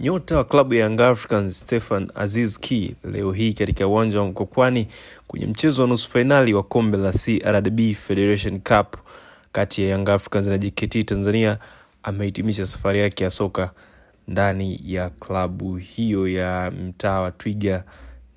Nyota wa klabu ya Young Africans Stefan Aziz Ki leo hii katika uwanja wa Mkwakwani kwenye mchezo wa nusu finali wa kombe la CRDB Federation Cup kati ya Young Africans na JKT Tanzania amehitimisha safari yake ya soka ndani ya klabu hiyo ya mtaa wa Twiga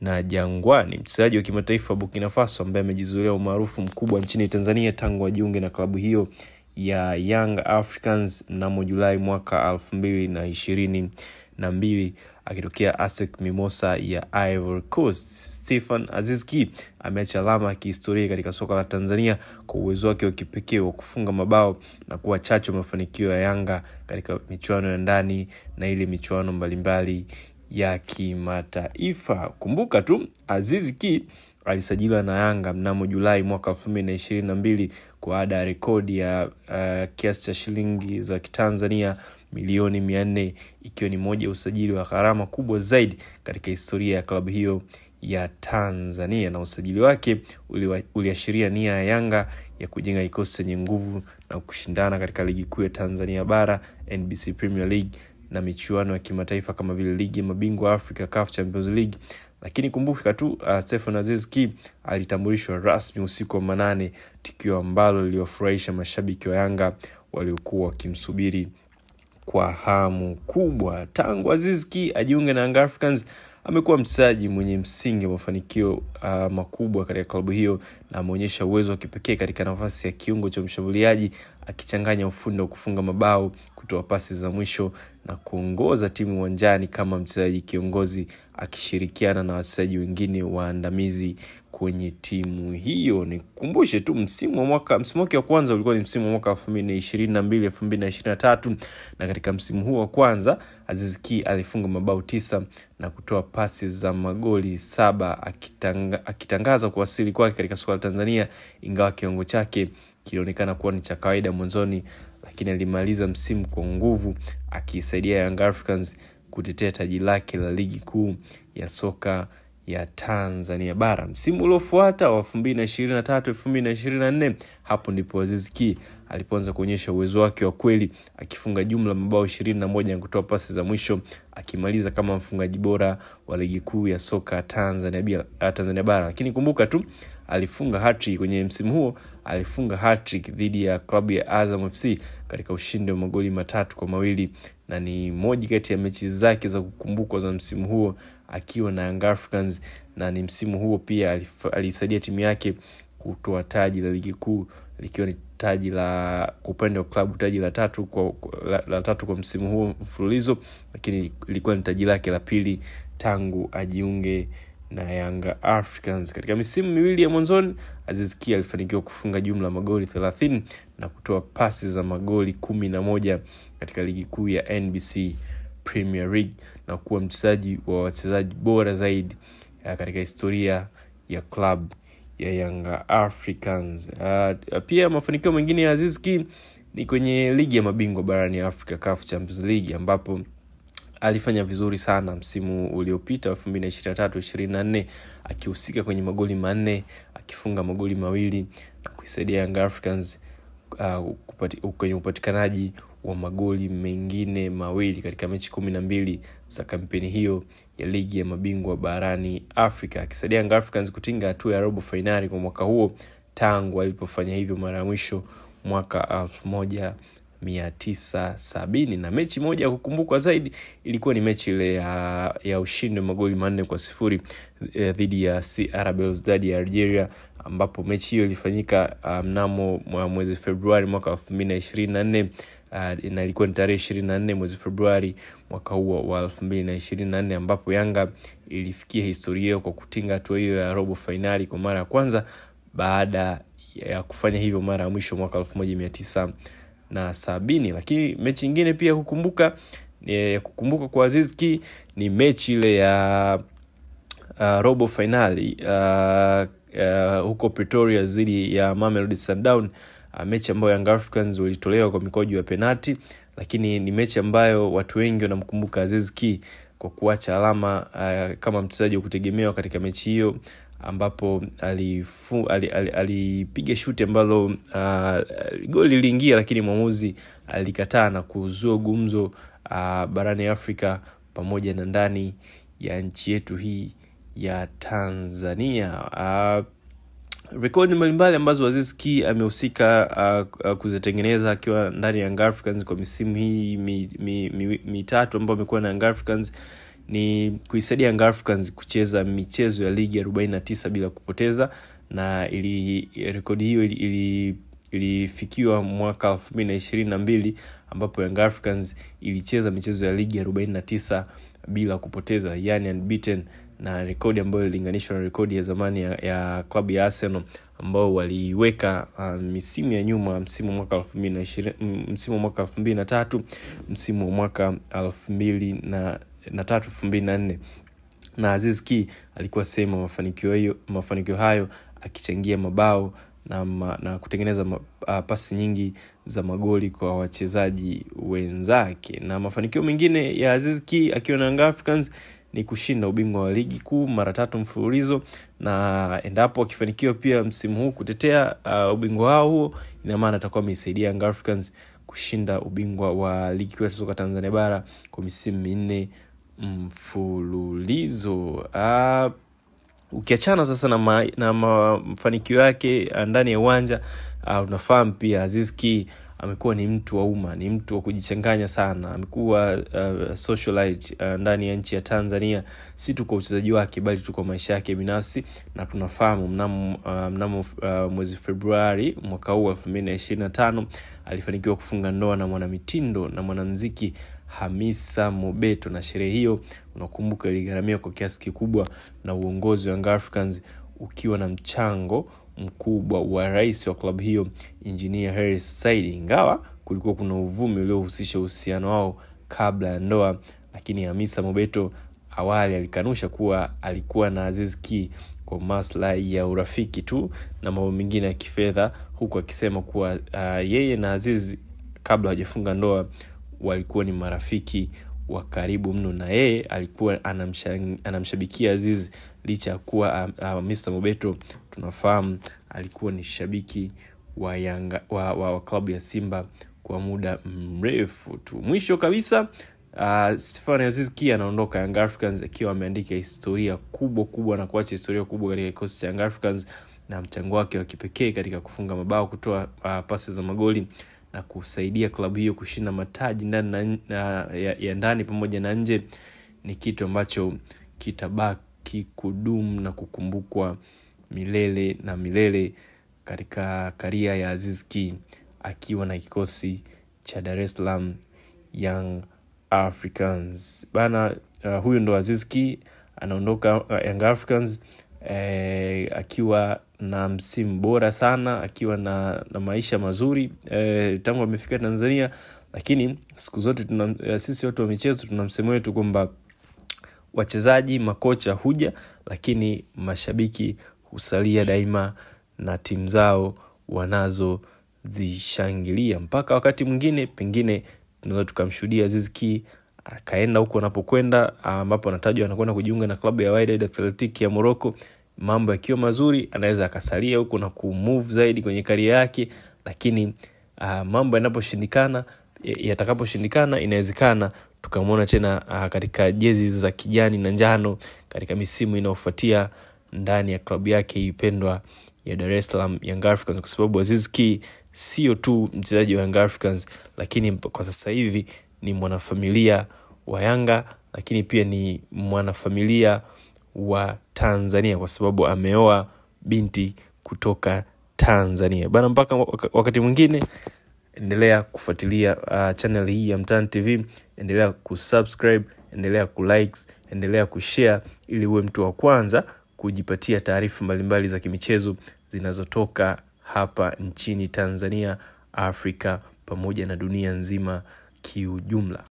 na Jangwani. Mchezaji wa kimataifa Burkina Faso ambaye amejizolea umaarufu mkubwa nchini Tanzania tangu ajiunge na klabu hiyo ya Young Africans mnamo Julai mwaka 2022 akitokea ASEC Mimosa ya Ivory Coast. Stefan Aziz Ki ameacha alama ya kihistoria katika soka la Tanzania kwa uwezo wake wa kipekee wa kufunga mabao na kuwa chachu mafanikio ya Yanga katika michuano ya ndani na ile michuano mbalimbali ya kimataifa. Kumbuka tu Aziz Ki alisajiliwa na Yanga mnamo Julai mwaka 2022 kwa ada rekodi ya kiasi cha shilingi za Kitanzania milioni 400, ikiwa ni moja ya usajili wa gharama kubwa zaidi katika historia ya klabu hiyo ya Tanzania, na usajili wake uliashiria nia ya Yanga ya kujenga kikosi chenye nguvu na kushindana katika ligi kuu ya Tanzania bara, NBC Premier League na michuano ya kimataifa kama vile ligi ya mabingwa Afrika CAF Champions League. Lakini kumbuka tu Stefan Aziz Ki alitambulishwa rasmi usiku wa manane, tukio ambalo liliwafurahisha mashabiki wa Yanga waliokuwa wakimsubiri kwa hamu kubwa. Tangu Aziz Ki ajiunge na Young Africans amekuwa mchezaji mwenye msingi wa mafanikio makubwa katika klabu hiyo, na ameonyesha uwezo wa kipekee katika nafasi ya kiungo cha mshambuliaji, akichanganya ufundi wa kufunga mabao, kutoa pasi za mwisho na kuongoza timu uwanjani kama mchezaji kiongozi, akishirikiana na wachezaji wengine waandamizi kwenye timu hiyo. Nikumbushe tu msimu wake wa kwanza ulikuwa ni msimu wa mwaka 2022-2023, na katika msimu huo wa kwanza Aziz Ki alifunga mabao 9 na kutoa pasi za magoli 7, akitangaza kuwasili kwake katika soka la Tanzania, ingawa kiwango chake kilionekana kuwa ni cha kawaida mwanzoni, lakini alimaliza msimu kwa nguvu, akisaidia Young Africans kutetea taji lake la ligi kuu ya soka ya Tanzania bara. Msimu uliofuata wa 2023-2024, hapo ndipo Aziz Ki alipoanza kuonyesha uwezo wake wa kweli, akifunga jumla mabao 21 na kutoa pasi za mwisho, akimaliza kama mfungaji bora wa ligi kuu ya soka Tanzania bara. Lakini kumbuka tu alifunga hat-trick kwenye msimu huo, alifunga hat-trick dhidi ya klabu ya Azam FC katika ushindi wa magoli 3-2, na ni moja kati ya mechi zake za kukumbukwa za msimu huo akiwa na Young Africans, na ni msimu huo pia alisaidia timu yake kutoa taji la ligi kuu, likiwa ni taji la upande wa klabu taji la tatu kwa msimu huo mfululizo, lakini ilikuwa ni taji lake la pili tangu ajiunge na Young Africans. Katika misimu miwili ya mwanzoni Aziz Ki alifanikiwa kufunga jumla magoli 30 na kutoa pasi za magoli 11 katika ligi kuu ya NBC Premier League, na kuwa mchezaji wa wachezaji bora zaidi katika historia ya club ya Young Africans. Pia mafanikio mengine ya Aziz Ki ni kwenye ligi ya mabingwa barani Afrika CAF Champions League, ambapo alifanya vizuri sana msimu uliopita 2023-2024, akihusika kwenye magoli 4, akifunga magoli 2 na kuisaidia Young Africans kwenye upatikanaji wa magoli mengine 2 katika mechi 12 za kampeni hiyo ya ligi ya mabingwa barani Afrika, akisaidia Young Africans kutinga hatua ya robo finali kwa mwaka huo tangu alipofanya hivyo mara ya mwisho mwaka 1970. Na mechi moja ya kukumbukwa zaidi ilikuwa ni mechi ile ya ushindi wa magoli 4-0 dhidi ya CR Belouizdad ya Algeria, ambapo mechi hiyo ilifanyika mnamo mwezi Februari mwaka 2024, na ilikuwa ni tarehe 24 mwezi Februari mwaka huo wa 2024, ambapo Yanga ilifikia historia kwa kutinga hatua hiyo ya robo finali kwa mara ya kwanza baada ya kufanya hivyo mara ya mwisho mwaka 1970. Lakini mechi nyingine pia kukumbuka kwa Aziz Ki ni mechi ile ya robo finali huko Pretoria dhidi ya Mamelodi Sundowns, mechi ambayo Young Africans walitolewa kwa mikojo ya penalti, lakini ni mechi ambayo watu wengi wanamkumbuka Aziz Ki kwa kuacha alama kama mchezaji wa kutegemewa katika mechi hiyo, ambapo alipiga shuti ambalo goli liliingia, lakini mwamuzi alikataa na kuzua gumzo barani Afrika pamoja na ndani ya nchi yetu hii ya Tanzania. Rekodi mbalimbali ambazo Aziz Ki amehusika kuzitengeneza akiwa ndani ya Young Africans kwa misimu hii mitatu ambayo amekuwa na Young Africans ni kuisaidia Young Africans kucheza michezo ya ligi 49 bila kupoteza, na rekodi hiyo ilifikiwa mwaka 2022 ambapo Young Africans ilicheza michezo ya ligi 49 bila kupoteza, yani unbeaten, na rekodi ambayo ililinganishwa na rekodi ya zamani ya klabu ya Arsenal ambao waliweka misimu ya nyuma, msimu mwaka 2020, msimu mwaka 2003, msimu mwaka 2003-2004. na Aziz Ki alikuwa sehemu mafanikio hayo akichangia mabao na kutengeneza pasi nyingi za magoli kwa wachezaji wenzake. Na mafanikio mengine ya Aziz Ki akiwa na Young Africans ni kushinda ubingwa wa ligi kuu mara 3 mfululizo, na endapo akifanikiwa pia msimu huu kutetea ubingwa wao huo, ina maana atakuwa amesaidia Young Africans kushinda ubingwa wa ligi kuu ya soka Tanzania bara kwa misimu 4 mfululizo. Ukiachana sasa na mafanikio yake ndani ya uwanja, unafahamu pia Aziz Ki amekuwa ni mtu wa umma, ni mtu wa kujichanganya sana. Amekuwa socialite ndani ya nchi ya Tanzania, si tu kwa uchezaji wake bali tu kwa maisha yake binafsi. Na tunafahamu mnamo mwezi Februari mwaka huu 2025 alifanikiwa kufunga ndoa na mwanamitindo na mwanamuziki Hamisa Mobeto, na sherehe hiyo unakumbuka iligharamia kwa kiasi kikubwa na uongozi wa Young Africans ukiwa na mchango mkubwa wa rais wa klabu hiyo Engineer Hersi Said. Ingawa kulikuwa kuna uvumi uliohusisha uhusiano wao kabla ya ndoa, lakini Hamisa Mobeto awali alikanusha kuwa alikuwa na Aziz Ki kwa maslahi ya urafiki tu na mambo mengine ya kifedha, huku akisema kuwa yeye na Aziz kabla hajafunga ndoa walikuwa ni marafiki wa karibu mno, na yeye alikuwa anamshabikia Aziz licha kuwa Mr. Mobeto tunafahamu alikuwa ni shabiki wa klabu ya Simba kwa muda mrefu tu. Mwisho kabisa, Stephane Aziz Ki anaondoka Young Africans akiwa ameandika historia kubwa na kuacha historia kubwa katika kikosi cha Young Africans, na mchango wake wa kipekee katika kufunga mabao, kutoa pasi za magoli na kusaidia klabu hiyo kushinda mataji ndani ya ndani pamoja na nje ni kitu ambacho kitabaki kudumu na kukumbukwa milele na milele katika karia ya Aziz Ki akiwa na kikosi cha Dar es Salaam Young Africans. Bana, huyo ndo Aziz Ki anaondoka Young Africans akiwa na msimu bora sana, akiwa na maisha mazuri tangu amefika Tanzania. Lakini siku zote sisi watu wa michezo tuna msemo wetu kwamba wachezaji, makocha huja, lakini mashabiki husalia daima na timu zao wanazozishangilia. Mpaka wakati mwingine pengine tunaweza tukamshuhudia Aziz Ki akaenda huko anapokwenda, ambapo anatajwa anakwenda kujiunga na klabu ya Wydad Athletic ya Morocco. Mambo yakiwa mazuri anaweza akasalia huko na kumove zaidi kwenye career yake, lakini mambo yatakaposhindikana inawezekana tukamwona tena katika jezi za kijani na njano katika misimu inayofuatia ndani ya klabu yake ipendwa ya Dar es Salaam Young Africans, kwa sababu Aziz Ki sio tu mchezaji wa Young Africans, lakini kwa sasa hivi ni mwanafamilia wa Yanga, lakini pia ni mwanafamilia wa Tanzania kwa sababu ameoa binti kutoka Tanzania. Bana, mpaka wakati mwingine endelea kufuatilia channel hii ya Mtaani TV, endelea kusubscribe, endelea kulike, endelea kushare ili uwe mtu wa kwanza kujipatia taarifa mbalimbali za kimichezo zinazotoka hapa nchini Tanzania, Afrika pamoja na dunia nzima kiujumla.